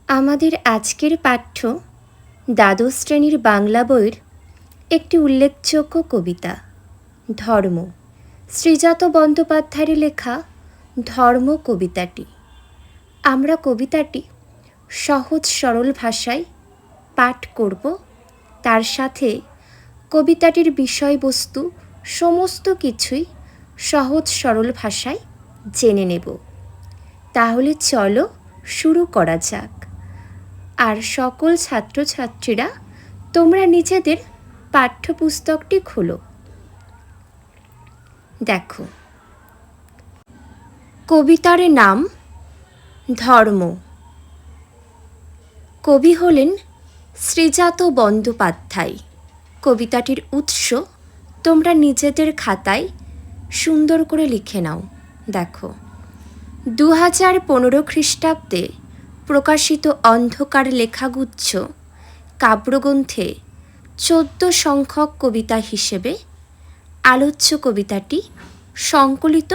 আমাদের আজকের পাঠ্য দ্বাদশ শ্রেণীর বাংলা বইয়ের একটি উল্লেখযোগ্য কবিতা ধর্ম, শ্রীজাত বন্দ্যোপাধ্যায়ের লেখা ধর্ম কবিতাটি। আমরা কবিতাটি সহজ সরল ভাষায় পাঠ করব, তার সাথে কবিতাটির বিষয়বস্তু সমস্ত কিছুই সহজ সরল ভাষায় জেনে নেব। তাহলে চলো শুরু করা যাক। আর সকল ছাত্রছাত্রীরা তোমরা নিজেদের পাঠ্যপুস্তকটি খোলো। দেখো, কবিতার নাম ধর্ম। কবি হলেন শ্রীজাত বন্দ্যোপাধ্যায়। কবিতাটির উৎস তোমরা নিজেদের খাতায় সুন্দর করে লিখে নাও। দেখো, 2015 খ্রিস্টাব্দে প্রকাশিত অন্ধকার লেখাগুচ্ছ কাব্যগ্রন্থে 14 সংখ্যক কবিতা হিসেবে আলোচ্য কবিতাটি সংকলিত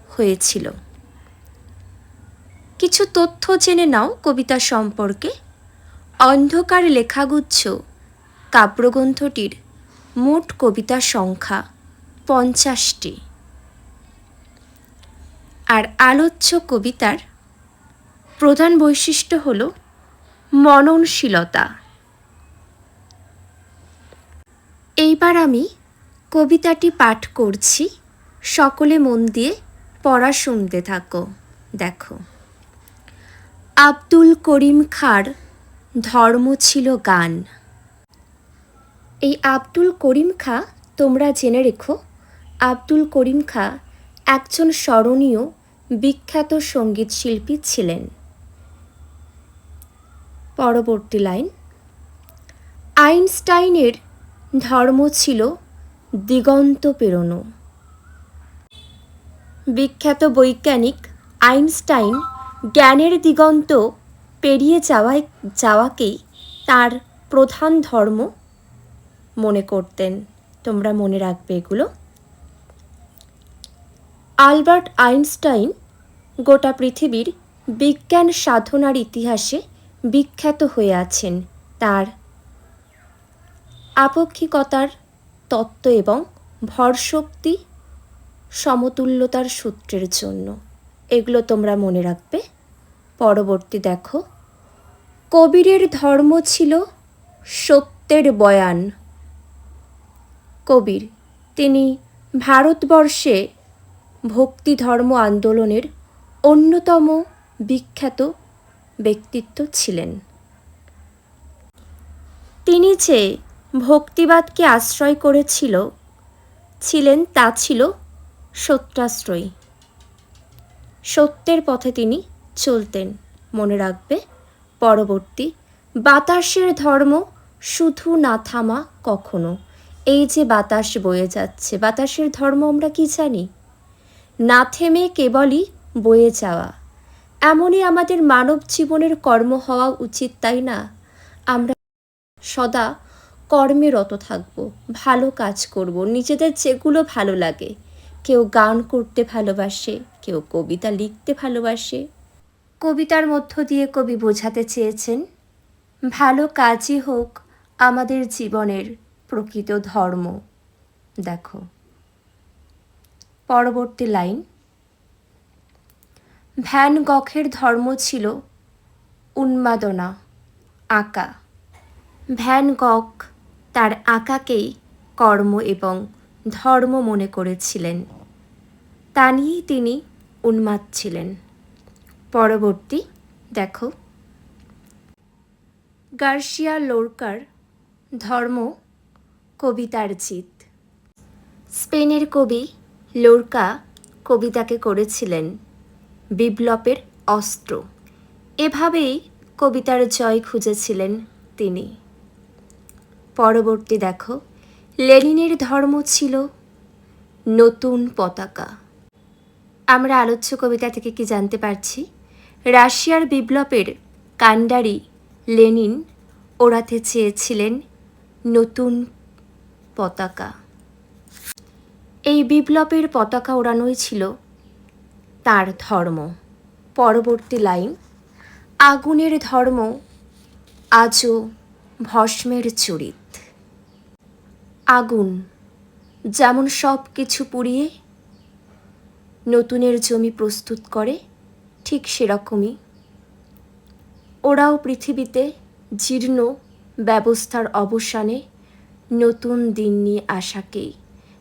হয়েছিল। কিছু তথ্য জেনে নাও কবিতা সম্পর্কে। অন্ধকার লেখাগুচ্ছ কাব্যগ্রন্থটির মোট কবিতা সংখ্যা 50টি। আর আলোচ্য কবিতার প্রধান বৈশিষ্ট্য হল মননশীলতা। এইবার আমি কবিতাটি পাঠ করছি, সকলে মন দিয়ে পড়া শুনতে থাকো। দেখো, আব্দুল করিম খাঁর ধর্ম ছিল গান। এই আব্দুল করিম খাঁ তোমরা জেনে রেখো, আব্দুল করিম খাঁ একজন স্মরণীয় বিখ্যাত সঙ্গীত শিল্পী ছিলেন। পরবর্তী লাইন, আইনস্টাইনের ধর্ম ছিল দিগন্ত পেরোনো। বিখ্যাত বৈজ্ঞানিক আইনস্টাইন জ্ঞানের দিগন্ত পেরিয়ে যাওয়াকেই তার প্রধান ধর্ম মনে করতেন। তোমরা মনে রাখবে এগুলো। আলবার্ট আইনস্টাইন গোটা পৃথিবীর বিজ্ঞান সাধনার ইতিহাসে বিখ্যাত হয়ে আছেন তার আপেক্ষিকতার তত্ত্ব এবং ভরশক্তি সমতুল্যতার সূত্রের জন্য। এগুলো তোমরা মনে রাখবে। পরবর্তী দেখো, কবীরের ধর্ম ছিল সত্যের বয়ান। কবীর, তিনি ভারতবর্ষে ভক্তি ধর্ম আন্দোলনের অন্যতম বিখ্যাত ব্যক্তিত্ব ছিলেন। তিনি যে ভক্তিবাদকে আশ্রয় ছিলেন তা ছিল সত্যাশ্রয়ী। সত্যের পথে তিনি চলতেন, মনে রাখবে। পরবর্তী, বাতাসের ধর্ম শুধু না থামা কখনো। এই যে বাতাস বয়ে যাচ্ছে, বাতাসের ধর্ম আমরা কি জানি? না থেমে কেবলই বয়ে যাওয়া। এমনই আমাদের মানব জীবনের কর্ম হওয়া উচিত, তাই না? আমরা সদা কর্মে রত থাকব, ভালো কাজ করব, নিজেদের যেগুলো ভালো লাগে। কেউ গান করতে ভালোবাসে, কেউ কবিতা লিখতে ভালোবাসে। কবিতার মধ্য দিয়ে কবি বোঝাতে চেয়েছেন ভালো কাজই হোক আমাদের জীবনের প্রকৃত ধর্ম। দেখো, পরবর্তী লাইন, ভ্যান গখের ধর্ম ছিল উন্মাদনা, আঁকা। ভ্যান গখ তার আঁকাকেই কর্ম এবং ধর্ম মনে করেছিলেন, তা নিয়েই তিনি উন্মাদ ছিলেন। পরবর্তী দেখো, গার্সিয়া লোরকার ধর্ম কবিতার জিত। স্পেনের কবি লোরকা কবিতাকে করেছিলেন বিপ্লবের অস্ত্র। এভাবেই কবিতার জয় খুঁজেছিলেন তিনি। পরবর্তী দেখো, লেনিনের ধর্ম ছিল নতুন পতাকা। আমরা আলোচ্য কবিতা থেকে কি জানতে পারছি? রাশিয়ার বিপ্লবের কাণ্ডারি লেনিন ওড়াতে চেয়েছিলেন নতুন পতাকা। এই বিপ্লবের পতাকা ওড়ানোই ছিল তার ধর্ম। পরবর্তী লাইন, আগুনের ধর্ম আজও ভস্মের চরিত। আগুন যেমন সব কিছু পুড়িয়ে নতুনের জমি প্রস্তুত করে, ঠিক সেরকমই ওরাও পৃথিবীতে জীর্ণ ব্যবস্থার অবসানে নতুন দিন নিয়ে আসাকেই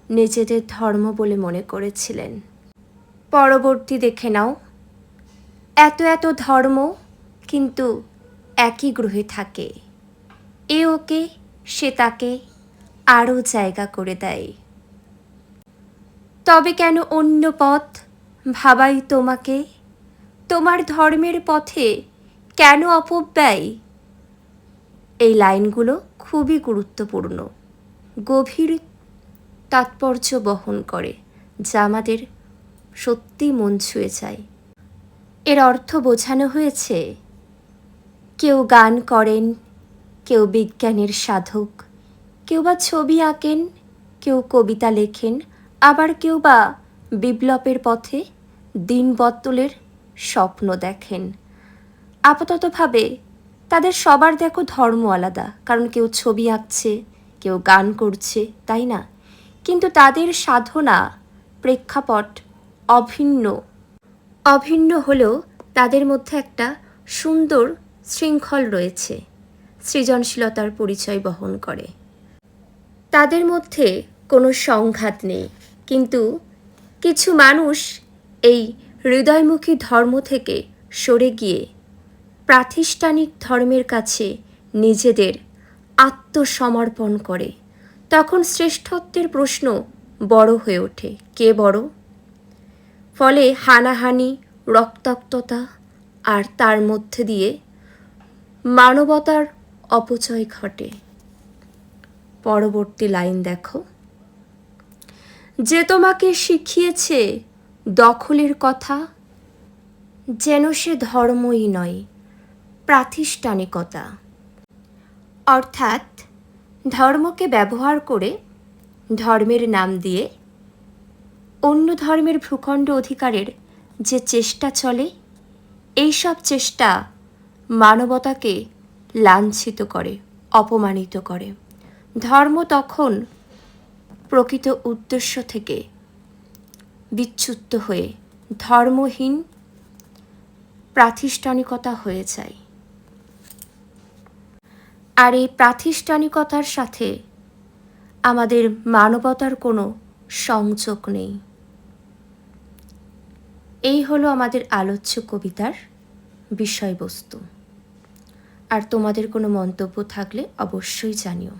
নিজেদের ধর্ম বলে মনে করেছিলেন। পরবর্তী দেখে নাও, এত এত ধর্ম কিন্তু একই গ্রহে থাকে, এ ওকে সে তাকে আরও জায়গা করে দেয়। তবে কেন অন্য পথ ভাবাই তোমাকে, তোমার ধর্মের পথে কেন অপব্যয়? এই লাইনগুলো খুবই গুরুত্বপূর্ণ, গভীর তাৎপর্য বহন করে, যা আমাদের সত্যি মন ছুঁয়ে যায়। এর অর্থ বোঝানো হয়েছে, কেউ গান করেন, কেউ বিজ্ঞানের সাধক, কেউ বা ছবি আঁকেন, কেউ কবিতা লেখেন, আবার কেউ বা বিপ্লবের পথে দিন বদলের স্বপ্ন দেখেন। আপাততভাবে তাদের সবার দেখো ধর্ম আলাদা, কারণ কেউ ছবি আঁকছে, কেউ গান করছে, তাই না? কিন্তু তাদের সাধনা প্রেক্ষাপট অভিন্ন। অভিন্ন হলেও তাদের মধ্যে একটা সুন্দর শৃঙ্খল রয়েছে, সৃজনশীলতার পরিচয় বহন করে। তাদের মধ্যে কোনো সংঘাত নেই, কিন্তু কিছু মানুষ এই হৃদয়মুখী ধর্ম থেকে সরে গিয়ে প্রাতিষ্ঠানিক ধর্মের কাছে নিজেদের আত্মসমর্পণ করে। তখন শ্রেষ্ঠত্বের প্রশ্ন বড় হয়ে ওঠে, কে বড়? ফলে হানাহানি, রক্তাক্ততা, আর তার মধ্যে দিয়ে মানবতার অপচয় ঘটে। পরবর্তী লাইন দেখো, যে তোমাকে শিখিয়েছে দখলের কথা, যেন সে ধর্মই নয়, প্রাতিষ্ঠানিকতা। অর্থাৎ ধর্মকে ব্যবহার করে, ধর্মের নাম দিয়ে অন্য ধর্মের ভূখণ্ড অধিকারের যে চেষ্টা চলে, এইসব চেষ্টা মানবতাকে লাঞ্ছিত করে, অপমানিত করে। ধর্ম তখন প্রকৃত উদ্দেশ্য থেকে বিচ্যুত হয়ে ধর্মহীন প্রাতিষ্ঠানিকতা হয়ে যায়। আর এই প্রাতিষ্ঠানিকতার সাথে আমাদের মানবতার কোনো সংযোগ নেই। এই হলো আমাদের আলোচ্য কবিতার বিষয়বস্তু। আর তোমাদের কোনো মন্তব্য থাকলে অবশ্যই জানিও।